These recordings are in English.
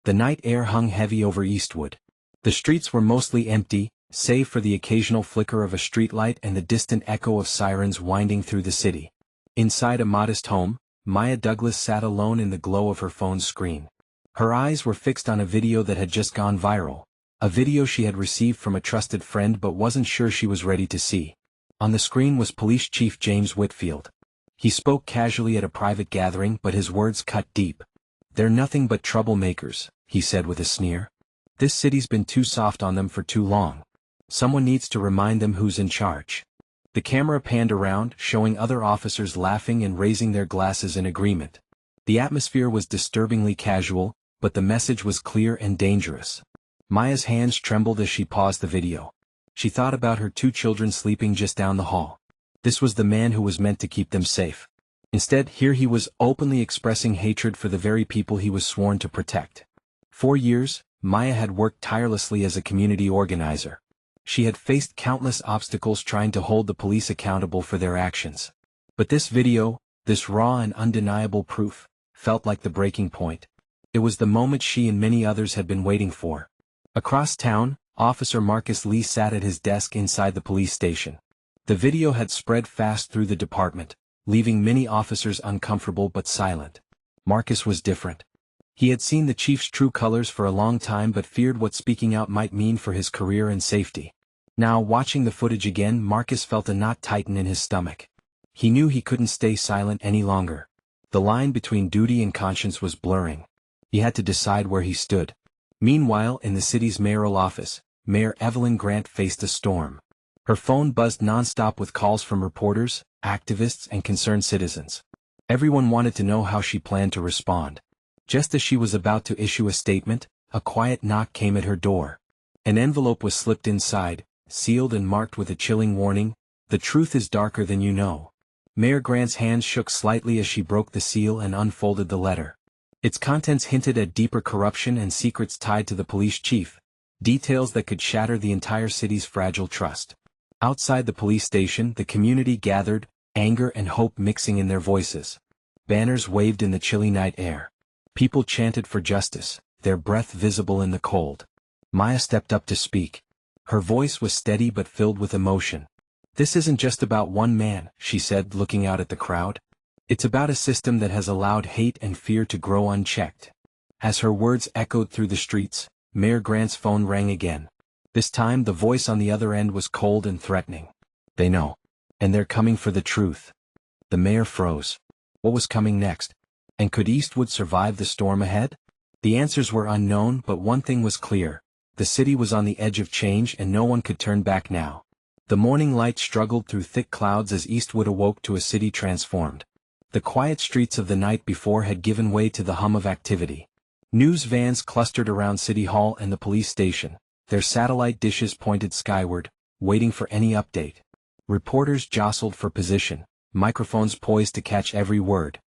The night air hung heavy over Eastwood. The streets were mostly empty, save for the occasional flicker of a streetlight and the distant echo of sirens winding through the city. Inside a modest home, Maya Douglas sat alone in the glow of her phone's screen. Her eyes were fixed on a video that had just gone viral, a video she had received from a trusted friend but wasn't sure she was ready to see. On the screen was Police Chief James Whitfield. He spoke casually at a private gathering, but his words cut deep. "They're nothing but troublemakers," he said with a sneer. "This city's been too soft on them for too long. Someone needs to remind them who's in charge." The camera panned around, showing other officers laughing and raising their glasses in agreement. The atmosphere was disturbingly casual, but the message was clear and dangerous. Maya's hands trembled as she paused the video. She thought about her 2 children sleeping just down the hall. This was the man who was meant to keep them safe. Instead, here he was openly expressing hatred for the very people he was sworn to protect. For years, Maya had worked tirelessly as a community organizer. She had faced countless obstacles trying to hold the police accountable for their actions. But this video, this raw and undeniable proof, felt like the breaking point. It was the moment she and many others had been waiting for. Across town, Officer Marcus Lee sat at his desk inside the police station. The video had spread fast through the department, leaving many officers uncomfortable but silent. Marcus was different. He had seen the chief's true colors for a long time but feared what speaking out might mean for his career and safety. Now, watching the footage again, Marcus felt a knot tighten in his stomach. He knew he couldn't stay silent any longer. The line between duty and conscience was blurring. He had to decide where he stood. Meanwhile, in the city's mayoral office, Mayor Evelyn Grant faced a storm. Her phone buzzed nonstop with calls from reporters, activists, and concerned citizens. Everyone wanted to know how she planned to respond. Just as she was about to issue a statement, a quiet knock came at her door. An envelope was slipped inside, sealed and marked with a chilling warning, "The truth is darker than you know." Mayor Grant's hands shook slightly as she broke the seal and unfolded the letter. Its contents hinted at deeper corruption and secrets tied to the police chief, details that could shatter the entire city's fragile trust. Outside the police station, the community gathered, anger and hope mixing in their voices. Banners waved in the chilly night air. People chanted for justice, their breath visible in the cold. Maya stepped up to speak. Her voice was steady but filled with emotion. "This isn't just about one man," she said, looking out at the crowd. "It's about a system that has allowed hate and fear to grow unchecked." As her words echoed through the streets, Mayor Grant's phone rang again. This time the voice on the other end was cold and threatening. "They know. And they're coming for the truth." The mayor froze. What was coming next? And could Eastwood survive the storm ahead? The answers were unknown, but one thing was clear. The city was on the edge of change and no one could turn back now. The morning light struggled through thick clouds as Eastwood awoke to a city transformed. The quiet streets of the night before had given way to the hum of activity. News vans clustered around City Hall and the police station, their satellite dishes pointed skyward, waiting for any update. Reporters jostled for position, microphones poised to catch every word.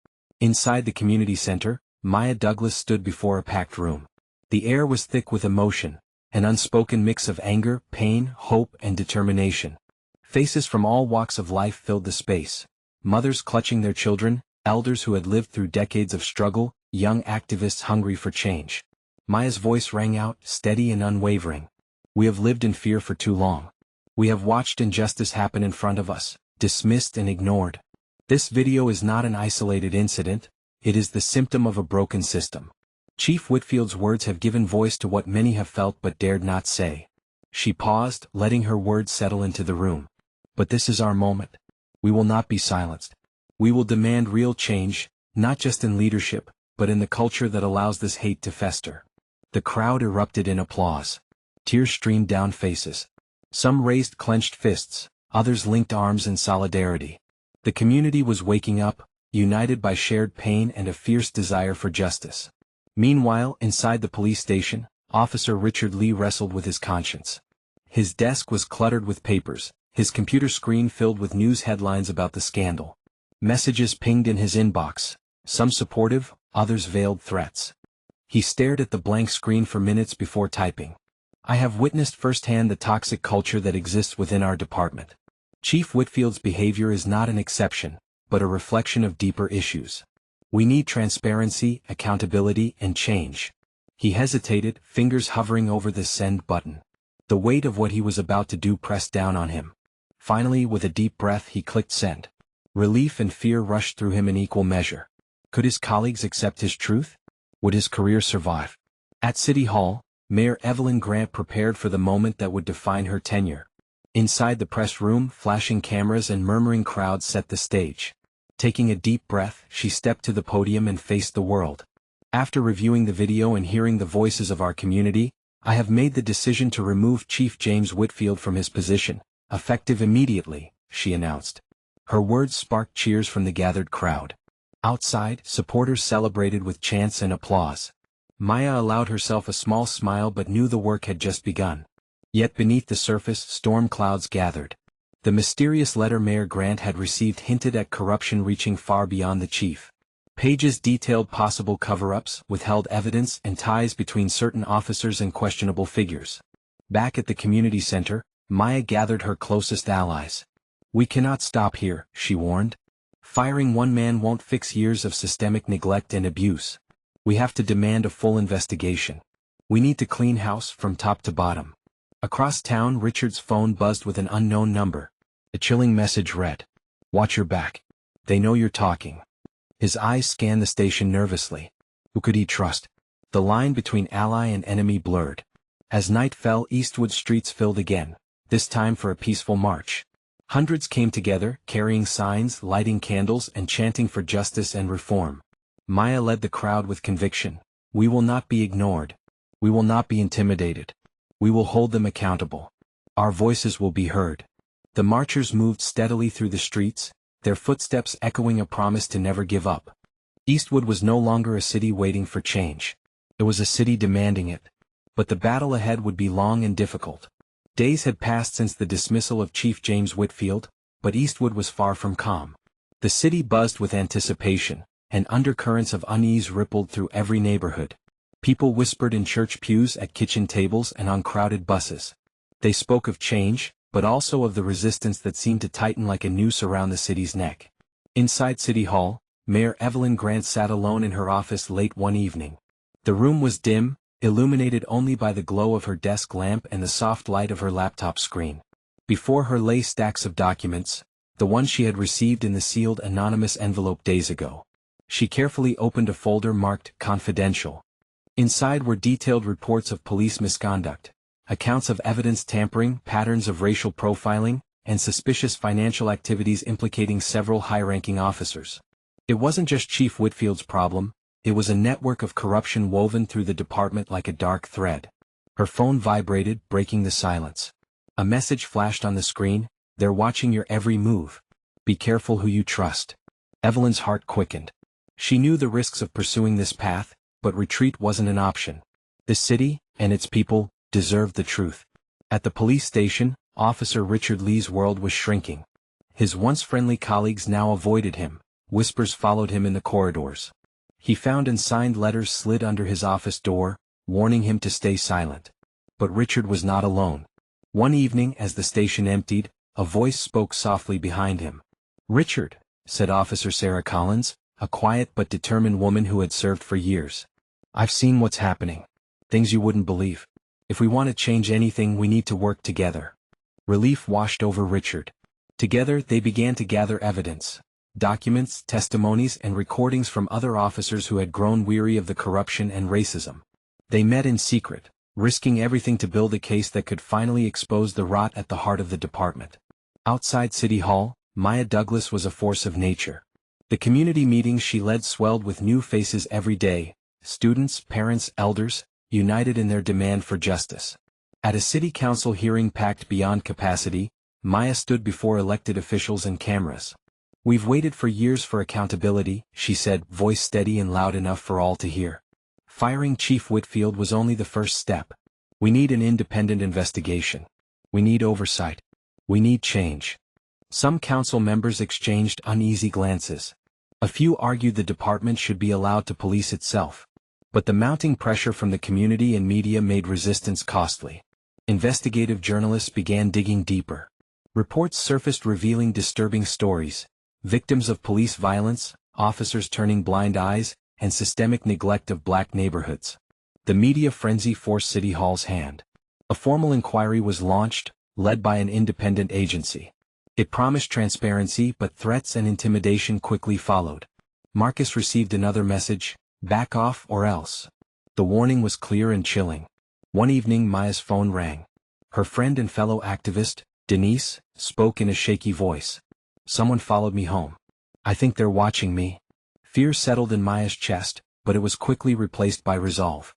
Inside the community center, Maya Douglas stood before a packed room. The air was thick with emotion, an unspoken mix of anger, pain, hope, and determination. Faces from all walks of life filled the space. Mothers clutching their children, elders who had lived through decades of struggle, young activists hungry for change. Maya's voice rang out, steady and unwavering. "We have lived in fear for too long. We have watched injustice happen in front of us, dismissed and ignored. This video is not an isolated incident, it is the symptom of a broken system. Chief Whitfield's words have given voice to what many have felt but dared not say." She paused, letting her words settle into the room. "But this is our moment. We will not be silenced. We will demand real change, not just in leadership, but in the culture that allows this hate to fester." The crowd erupted in applause. Tears streamed down faces. Some raised clenched fists, others linked arms in solidarity. The community was waking up, united by shared pain and a fierce desire for justice. Meanwhile, inside the police station, Officer Richard Lee wrestled with his conscience. His desk was cluttered with papers, his computer screen filled with news headlines about the scandal. Messages pinged in his inbox, some supportive, others veiled threats. He stared at the blank screen for minutes before typing. "I have witnessed firsthand the toxic culture that exists within our department. Chief Whitfield's behavior is not an exception, but a reflection of deeper issues. We need transparency, accountability, and change." He hesitated, fingers hovering over the send button. The weight of what he was about to do pressed down on him. Finally, with a deep breath, he clicked send. Relief and fear rushed through him in equal measure. Could his colleagues accept his truth? Would his career survive? At City Hall, Mayor Evelyn Grant prepared for the moment that would define her tenure. Inside the press room, flashing cameras and murmuring crowds set the stage. Taking a deep breath, she stepped to the podium and faced the world. After reviewing the video and hearing the voices of our community, I have made the decision to remove Chief James Whitfield from his position, effective immediately, she announced. Her words sparked cheers from the gathered crowd. Outside, supporters celebrated with chants and applause. Maya allowed herself a small smile but knew the work had just begun. Yet beneath the surface, storm clouds gathered. The mysterious letter Mayor Grant had received hinted at corruption reaching far beyond the chief. Pages detailed possible cover-ups, withheld evidence, and ties between certain officers and questionable figures. Back at the community center, Maya gathered her closest allies. "We cannot stop here," she warned. "Firing one man won't fix years of systemic neglect and abuse. We have to demand a full investigation. We need to clean house from top to bottom." Across town, Richard's phone buzzed with an unknown number. A chilling message read, "Watch your back. They know you're talking." His eyes scanned the station nervously. Who could he trust? The line between ally and enemy blurred. As night fell, Eastwood streets filled again, this time for a peaceful march. Hundreds came together, carrying signs, lighting candles, and chanting for justice and reform. Maya led the crowd with conviction. "We will not be ignored. We will not be intimidated. We will hold them accountable. Our voices will be heard." The marchers moved steadily through the streets, their footsteps echoing a promise to never give up. Eastwood was no longer a city waiting for change. It was a city demanding it. But the battle ahead would be long and difficult. Days had passed since the dismissal of Chief James Whitfield, but Eastwood was far from calm. The city buzzed with anticipation, and undercurrents of unease rippled through every neighborhood. People whispered in church pews, at kitchen tables, and on crowded buses. They spoke of change, but also of the resistance that seemed to tighten like a noose around the city's neck. Inside City Hall, Mayor Evelyn Grant sat alone in her office late one evening. The room was dim, illuminated only by the glow of her desk lamp and the soft light of her laptop screen. Before her lay stacks of documents, the ones she had received in the sealed anonymous envelope days ago. She carefully opened a folder marked "Confidential." Inside were detailed reports of police misconduct, accounts of evidence tampering, patterns of racial profiling, and suspicious financial activities implicating several high-ranking officers. It wasn't just Chief Whitfield's problem, it was a network of corruption woven through the department like a dark thread. Her phone vibrated, breaking the silence. A message flashed on the screen, "They're watching your every move. Be careful who you trust." Evelyn's heart quickened. She knew the risks of pursuing this path, but retreat wasn't an option. The city, and its people, deserved the truth. At the police station, Officer Richard Lee's world was shrinking. His once friendly colleagues now avoided him, whispers followed him in the corridors. He found and signed letters slid under his office door, warning him to stay silent. But Richard was not alone. One evening, as the station emptied, a voice spoke softly behind him. "Richard," said Officer Sarah Collins, a quiet but determined woman who had served for years. "I've seen what's happening. Things you wouldn't believe. If we want to change anything, we need to work together." Relief washed over Richard. Together, they began to gather evidence. Documents, testimonies, and recordings from other officers who had grown weary of the corruption and racism. They met in secret, risking everything to build a case that could finally expose the rot at the heart of the department. Outside City Hall, Maya Douglas was a force of nature. The community meetings she led swelled with new faces every day, students, parents, elders, united in their demand for justice. At a city council hearing packed beyond capacity, Maya stood before elected officials and cameras. "We've waited for years for accountability," she said, voice steady and loud enough for all to hear. "Firing Chief Whitfield was only the first step. We need an independent investigation. We need oversight. We need change." Some council members exchanged uneasy glances. A few argued the department should be allowed to police itself. But the mounting pressure from the community and media made resistance costly. Investigative journalists began digging deeper. Reports surfaced revealing disturbing stories, victims of police violence, officers turning blind eyes, and systemic neglect of black neighborhoods. The media frenzy forced City Hall's hand. A formal inquiry was launched, led by an independent agency. It promised transparency, but threats and intimidation quickly followed. Marcus received another message: back off or else. The warning was clear and chilling. One evening Maya's phone rang. Her friend and fellow activist, Denise, spoke in a shaky voice. Someone followed me home. I think they're watching me. Fear settled in Maya's chest, but it was quickly replaced by resolve.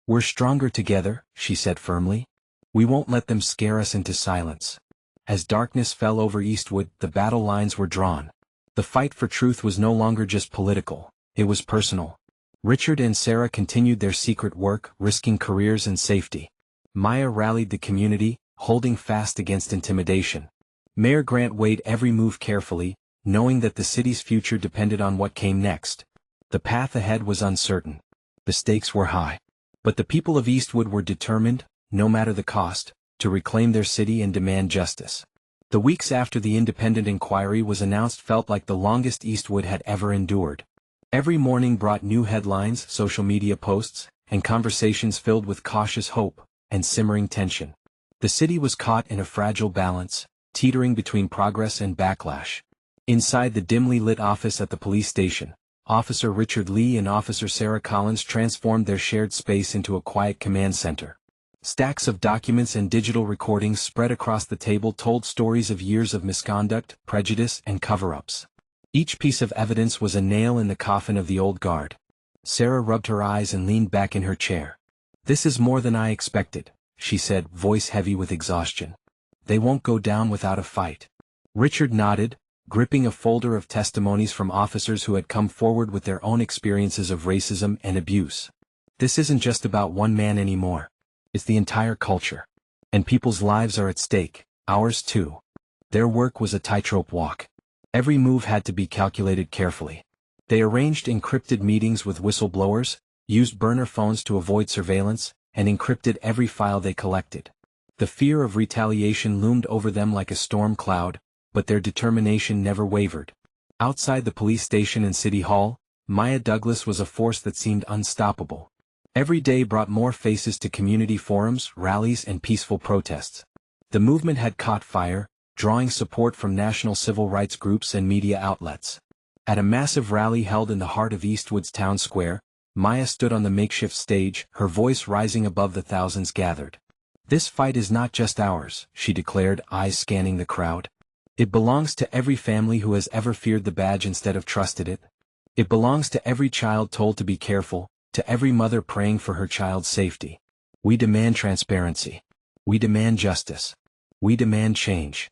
We're stronger together, she said firmly. We won't let them scare us into silence. As darkness fell over Eastwood, the battle lines were drawn. The fight for truth was no longer just political, it was personal. Richard and Sarah continued their secret work, risking careers and safety. Maya rallied the community, holding fast against intimidation. Mayor Grant weighed every move carefully, knowing that the city's future depended on what came next. The path ahead was uncertain. The stakes were high. But the people of Eastwood were determined, no matter the cost, to reclaim their city and demand justice. The weeks after the independent inquiry was announced felt like the longest Eastwood had ever endured. Every morning brought new headlines, social media posts, and conversations filled with cautious hope and simmering tension. The city was caught in a fragile balance, teetering between progress and backlash. Inside the dimly lit office at the police station, Officer Richard Lee and Officer Sarah Collins transformed their shared space into a quiet command center. Stacks of documents and digital recordings spread across the table told stories of years of misconduct, prejudice, and cover-ups. Each piece of evidence was a nail in the coffin of the old guard. Sarah rubbed her eyes and leaned back in her chair. This is more than I expected, she said, voice heavy with exhaustion. They won't go down without a fight. Richard nodded, gripping a folder of testimonies from officers who had come forward with their own experiences of racism and abuse. This isn't just about one man anymore. It's the entire culture. And people's lives are at stake, ours too. Their work was a tightrope walk. Every move had to be calculated carefully. They arranged encrypted meetings with whistleblowers, used burner phones to avoid surveillance, and encrypted every file they collected. The fear of retaliation loomed over them like a storm cloud, but their determination never wavered. Outside the police station and City Hall, Maya Douglas was a force that seemed unstoppable. Every day brought more faces to community forums, rallies, and peaceful protests. The movement had caught fire, drawing support from national civil rights groups and media outlets. At a massive rally held in the heart of Eastwood's town square, Maya stood on the makeshift stage, her voice rising above the thousands gathered. This fight is not just ours, she declared, eyes scanning the crowd. It belongs to every family who has ever feared the badge instead of trusted it. It belongs to every child told to be careful, to every mother praying for her child's safety. We demand transparency. We demand justice. We demand change.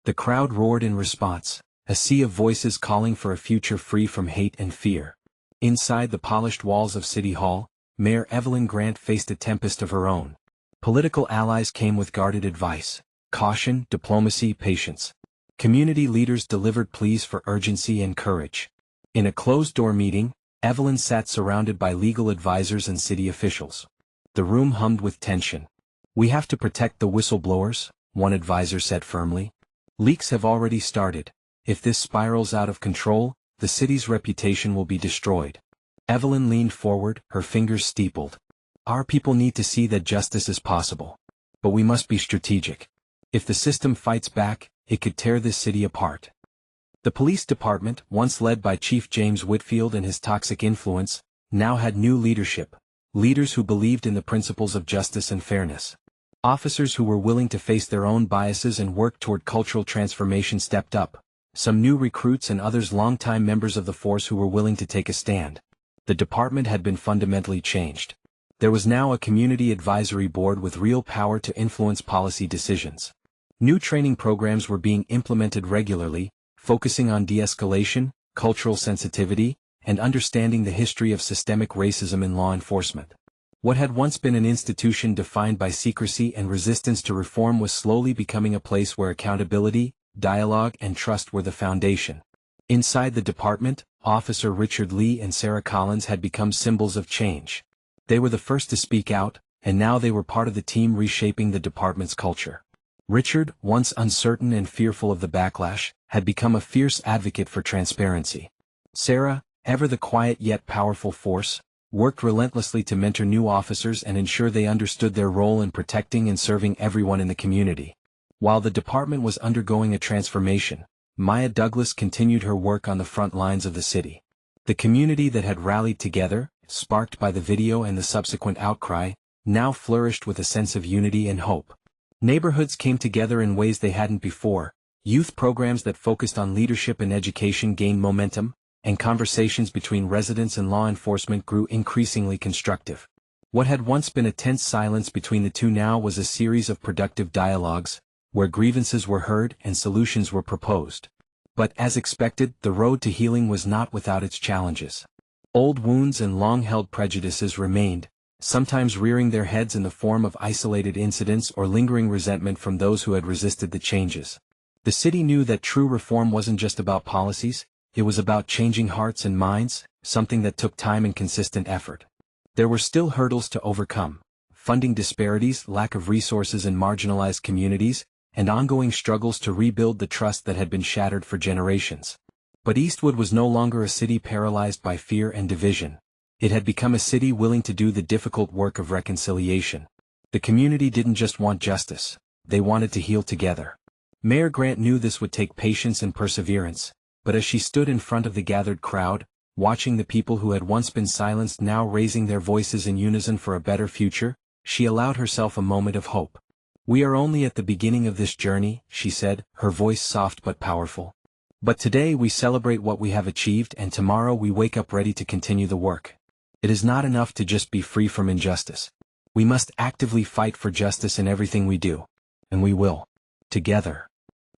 The crowd roared in response, a sea of voices calling for a future free from hate and fear. Inside the polished walls of City Hall, Mayor Evelyn Grant faced a tempest of her own. Political allies came with guarded advice: caution, diplomacy, patience. Community leaders delivered pleas for urgency and courage. In a closed-door meeting, Evelyn sat surrounded by legal advisors and city officials. The room hummed with tension. We have to protect the whistleblowers, one advisor said firmly. Leaks have already started. If this spirals out of control, the city's reputation will be destroyed. Evelyn leaned forward, her fingers steepled. Our people need to see that justice is possible. But we must be strategic. If the system fights back, it could tear this city apart. The police department, once led by Chief James Whitfield and his toxic influence, now had new leadership, leaders who believed in the principles of justice and fairness. Officers who were willing to face their own biases and work toward cultural transformation stepped up, some new recruits and others longtime members of the force who were willing to take a stand. The department had been fundamentally changed. There was now a community advisory board with real power to influence policy decisions. New training programs were being implemented regularly, focusing on de-escalation, cultural sensitivity, and understanding the history of systemic racism in law enforcement. What had once been an institution defined by secrecy and resistance to reform was slowly becoming a place where accountability, dialogue, and trust were the foundation. Inside the department, Officer Richard Lee and Sarah Collins had become symbols of change. They were the first to speak out, and now they were part of the team reshaping the department's culture. Richard, once uncertain and fearful of the backlash, had become a fierce advocate for transparency. Sarah, ever the quiet yet powerful force, worked relentlessly to mentor new officers and ensure they understood their role in protecting and serving everyone in the community. While the department was undergoing a transformation, Maya Douglas continued her work on the front lines of the city. The community that had rallied together, sparked by the video and the subsequent outcry, now flourished with a sense of unity and hope. Neighborhoods came together in ways they hadn't before, youth programs that focused on leadership and education gained momentum, and conversations between residents and law enforcement grew increasingly constructive. What had once been a tense silence between the two now was a series of productive dialogues, where grievances were heard and solutions were proposed. But as expected, the road to healing was not without its challenges. Old wounds and long-held prejudices remained, sometimes rearing their heads in the form of isolated incidents or lingering resentment from those who had resisted the changes. The city knew that true reform wasn't just about policies, it was about changing hearts and minds, something that took time and consistent effort. There were still hurdles to overcome: funding disparities, lack of resources in marginalized communities, and ongoing struggles to rebuild the trust that had been shattered for generations. But Eastwood was no longer a city paralyzed by fear and division. It had become a city willing to do the difficult work of reconciliation. The community didn't just want justice, they wanted to heal together. Mayor Grant knew this would take patience and perseverance, but as she stood in front of the gathered crowd, watching the people who had once been silenced now raising their voices in unison for a better future, she allowed herself a moment of hope. "We are only at the beginning of this journey," she said, her voice soft but powerful. "But today we celebrate what we have achieved, and tomorrow we wake up ready to continue the work. It is not enough to just be free from injustice. We must actively fight for justice in everything we do. And we will. Together."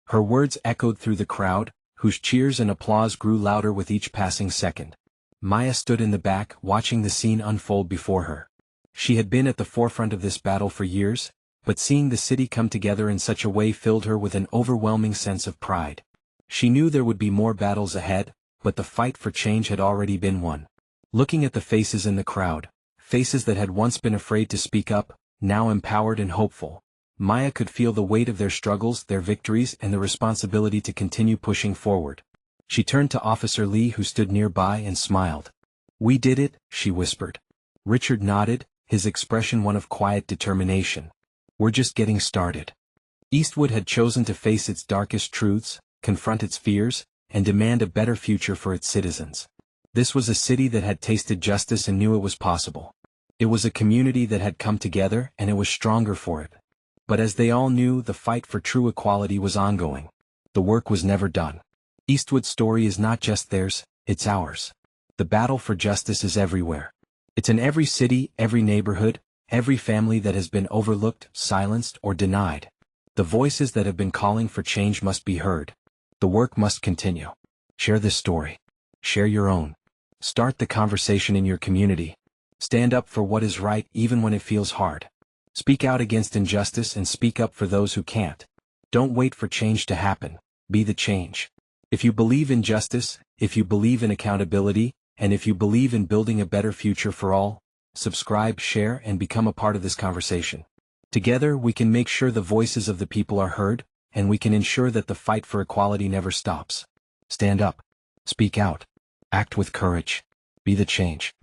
Her words echoed through the crowd, whose cheers and applause grew louder with each passing second. Maya stood in the back, watching the scene unfold before her. She had been at the forefront of this battle for years, but seeing the city come together in such a way filled her with an overwhelming sense of pride. She knew there would be more battles ahead, but the fight for change had already been won. Looking at the faces in the crowd, faces that had once been afraid to speak up, now empowered and hopeful, Maya could feel the weight of their struggles, their victories, and the responsibility to continue pushing forward. She turned to Officer Lee, who stood nearby, and smiled. "We did it," she whispered. Richard nodded, his expression one of quiet determination. "We're just getting started." Eastwood had chosen to face its darkest truths, confront its fears, and demand a better future for its citizens. This was a city that had tasted justice and knew it was possible. It was a community that had come together, and it was stronger for it. But as they all knew, the fight for true equality was ongoing. The work was never done. Eastwood's story is not just theirs, it's ours. The battle for justice is everywhere. It's in every city, every neighborhood, every family that has been overlooked, silenced, or denied. The voices that have been calling for change must be heard. The work must continue. Share this story. Share your own. Start the conversation in your community. Stand up for what is right even when it feels hard. Speak out against injustice and speak up for those who can't. Don't wait for change to happen. Be the change. If you believe in justice, if you believe in accountability, and if you believe in building a better future for all, subscribe, share, and become a part of this conversation. Together we can make sure the voices of the people are heard, and we can ensure that the fight for equality never stops. Stand up. Speak out. Act with courage. Be the change.